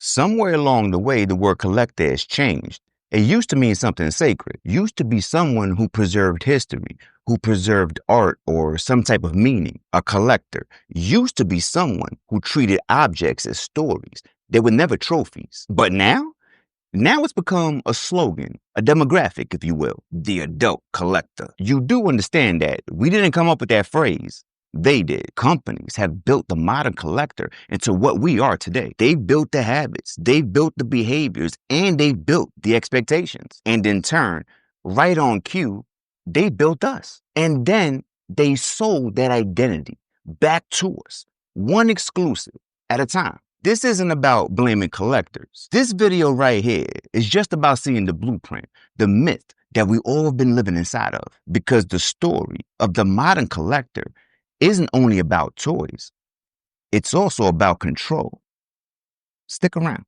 Somewhere along the way, the word collector has changed. It used to mean something sacred. It used to be someone who preserved history, who preserved art or some type of meaning. A collector used to be someone who treated objects as stories. They were never trophies. But now it's become a slogan, a demographic, if you will, the adult collector. You do understand that we didn't come up with that phrase. They did. Companies have built the modern collector into what we are today. They've built the habits, they've built the behaviors, and they've built the expectations. And in turn, right on cue, they built us. And then they sold that identity back to us, one exclusive at a time. This isn't about blaming collectors. This video right here is just about seeing the blueprint, the myth that we all have been living inside of. Because the story of the modern collector isn't only about toys, it's also about control. Stick around.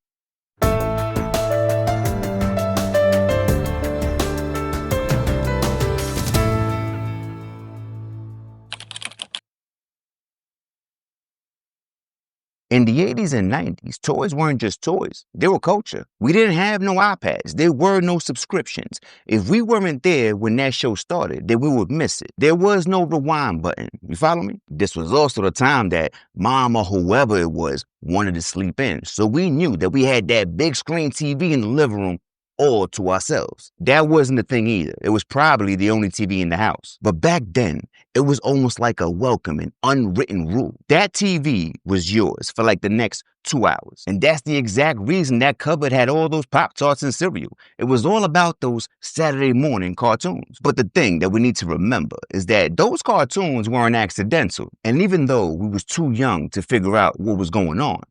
In the 80s and 90s, toys weren't just toys. They were culture. We didn't have no iPads. There were no subscriptions. If we weren't there when that show started, then we would miss it. There was no rewind button. You follow me? This was also the time that mom or whoever it was wanted to sleep in. So we knew that we had that big screen TV in the living room all to ourselves. That wasn't the thing either. It was probably the only TV in the house. But back then, it was almost like a welcoming, unwritten rule. That TV was yours for like the next 2 hours. And that's the exact reason that cupboard had all those Pop-Tarts and cereal. It was all about those Saturday morning cartoons. But the thing that we need to remember is that those cartoons weren't accidental. And even though we was too young to figure out what was going on,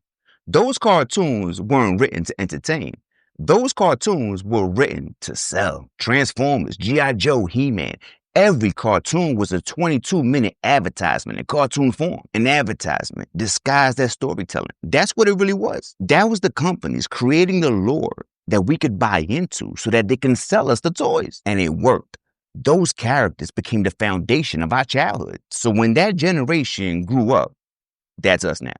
those cartoons weren't written to entertain. Those cartoons were written to sell. Transformers, G.I. Joe, He-Man. Every cartoon was a 22-minute advertisement in cartoon form. An advertisement disguised as storytelling. That's what it really was. That was the companies creating the lore that we could buy into so that they can sell us the toys. And it worked. Those characters became the foundation of our childhood. So when that generation grew up, that's us now.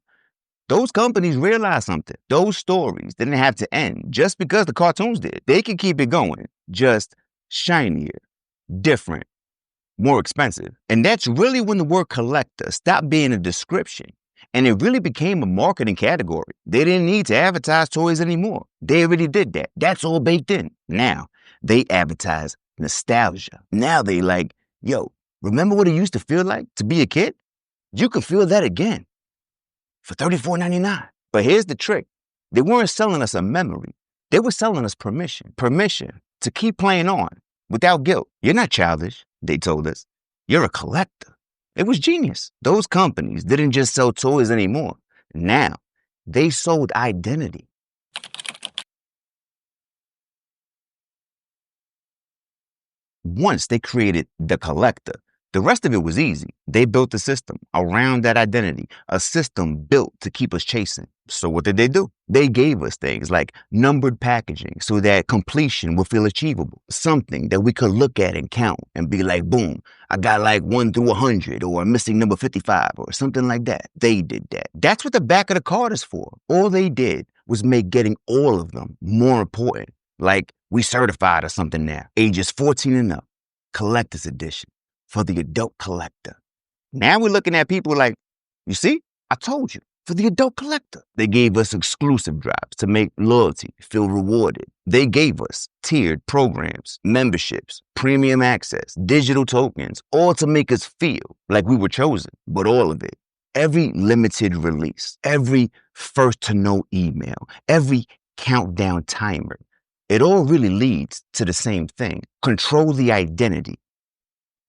Those companies realized something. Those stories didn't have to end just because the cartoons did. They could keep it going, just shinier, different, more expensive. And that's really when the word collector stopped being a description and it really became a marketing category. They didn't need to advertise toys anymore. They already did that. That's all baked in. Now, they advertise nostalgia. Now they like, yo, remember what it used to feel like to be a kid? You can feel that again. For $34.99. But here's the trick. They weren't selling us a memory. They were selling us permission. Permission to keep playing on without guilt. You're not childish, they told us. You're a collector. It was genius. Those companies didn't just sell toys anymore. Now, they sold identity. Once they created the collector, the rest of it was easy. They built a system around that identity, a system built to keep us chasing. So what did they do? They gave us things like numbered packaging so that completion would feel achievable. Something that we could look at and count and be like, boom, I got like 1 through 100 or I'm missing number 55 or something like that. They did that. That's what the back of the card is for. All they did was make getting all of them more important. Like we certified or something now. Ages 14 and up. Collector's edition. For the adult collector. Now we're looking at people like, you see, I told you, for the adult collector. They gave us exclusive drops to make loyalty feel rewarded. They gave us tiered programs, memberships, premium access, digital tokens, all to make us feel like we were chosen. But all of it, every limited release, every first to know email, every countdown timer, it all really leads to the same thing. Control the identity.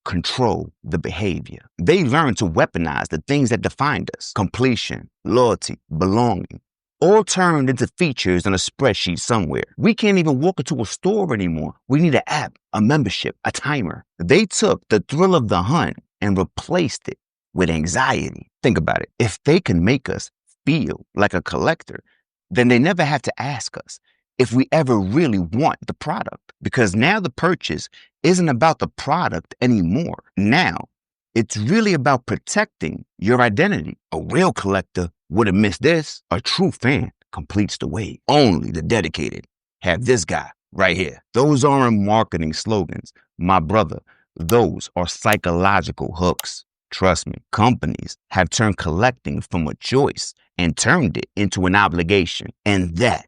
Control the behavior. They learn to weaponize the things that defined us. Completion, loyalty, belonging, all turned into features on a spreadsheet somewhere. We can't even walk into a store anymore. We need an app, a membership, a timer. They took the thrill of the hunt and replaced it with anxiety. Think about it. If they can make us feel like a collector, then they never have to ask us if we ever really want the product. Because now the purchase isn't about the product anymore. Now, it's really about protecting your identity. A real collector wouldn't miss this. A true fan completes the way. Only the dedicated have this guy right here. Those aren't marketing slogans, my brother. Those are psychological hooks. Trust me, companies have turned collecting from a choice and turned it into an obligation. And that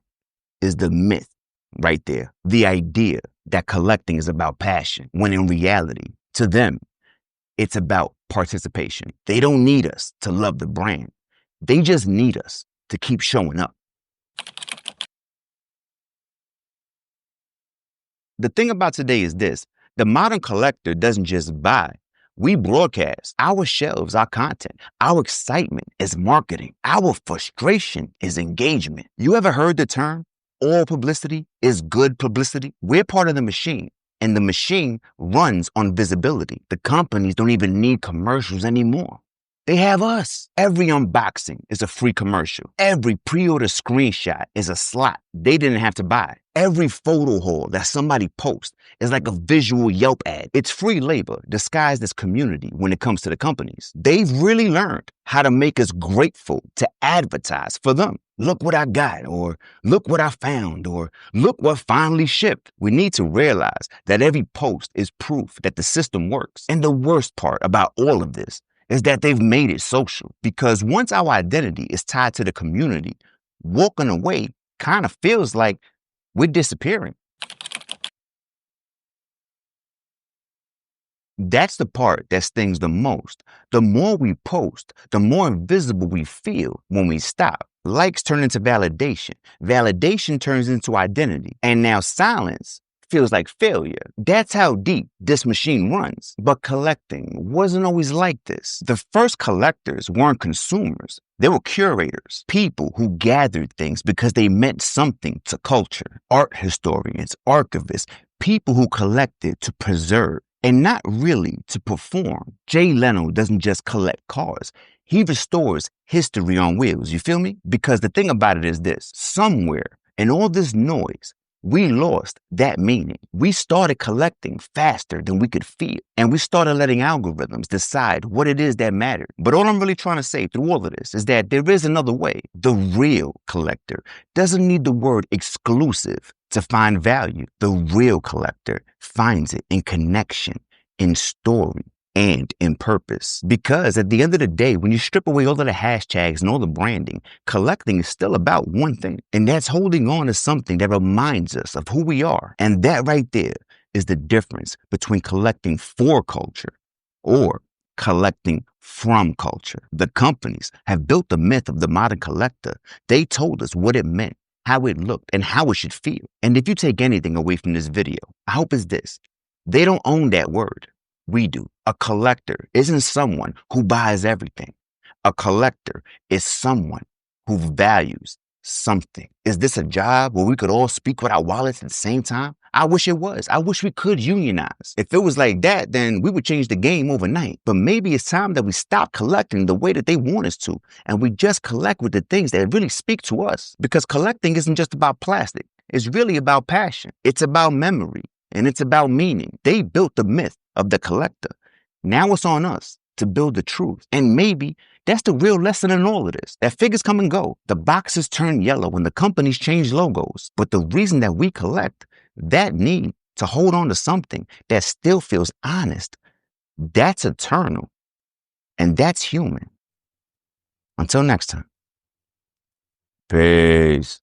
is the myth right there. The idea that collecting is about passion, when in reality, to them, it's about participation. They don't need us to love the brand. They just need us to keep showing up. The thing about today is this: the modern collector doesn't just buy. We broadcast. Our shelves, our content, our excitement is marketing. Our frustration is engagement. You ever heard the term, all publicity is good publicity? We're part of the machine, and the machine runs on visibility. The companies don't even need commercials anymore. They have us. Every unboxing is a free commercial. Every pre-order screenshot is a slot they didn't have to buy. Every photo haul that somebody posts is like a visual Yelp ad. It's free labor disguised as community when it comes to the companies. They've really learned how to make us grateful to advertise for them. Look what I got, or look what I found, or look what finally shipped. We need to realize that every post is proof that the system works. And the worst part about all of this is that they've made it social, because once our identity is tied to the community, walking away kind of feels like we're disappearing. That's the part that stings the most. The more we post, the more invisible we feel when we stop. Likes turn into validation. Validation turns into identity. And now silence feels like failure. That's how deep this machine runs. But collecting wasn't always like this. The first collectors weren't consumers. They were curators, people who gathered things because they meant something to culture. Art historians, archivists, people who collected to preserve and not really to perform. Jay Leno doesn't just collect cars. He restores history on wheels. You feel me? Because the thing about it is this: somewhere in all this noise, we lost that meaning. We started collecting faster than we could feel, and we started letting algorithms decide what it is that mattered. But all I'm really trying to say through all of this is that there is another way. The real collector doesn't need the word exclusive to find value. The real collector finds it in connection, in story, and in purpose. Because at the end of the day, when you strip away all of the hashtags and all the branding, collecting is still about one thing, and that's holding on to something that reminds us of who we are. And that right there is the difference between collecting for culture or collecting from culture. The companies have built the myth of the modern collector. They told us what it meant, how it looked, and how it should feel. And if you take anything away from this video, I hope it's this: they don't own that word. We do. A collector isn't someone who buys everything. A collector is someone who values something. Is this a job where we could all speak with our wallets at the same time? I wish it was. I wish we could unionize. If it was like that, then we would change the game overnight. But maybe it's time that we stop collecting the way that they want us to, and we just collect with the things that really speak to us. Because collecting isn't just about plastic. It's really about passion. It's about memory, and it's about meaning. They built the myth of the collector. Now it's on us to build the truth. And maybe that's the real lesson in all of this. That figures come and go. The boxes turn yellow when the companies change logos. But the reason that we collect, that need to hold on to something that still feels honest, that's eternal. And that's human. Until next time. Peace.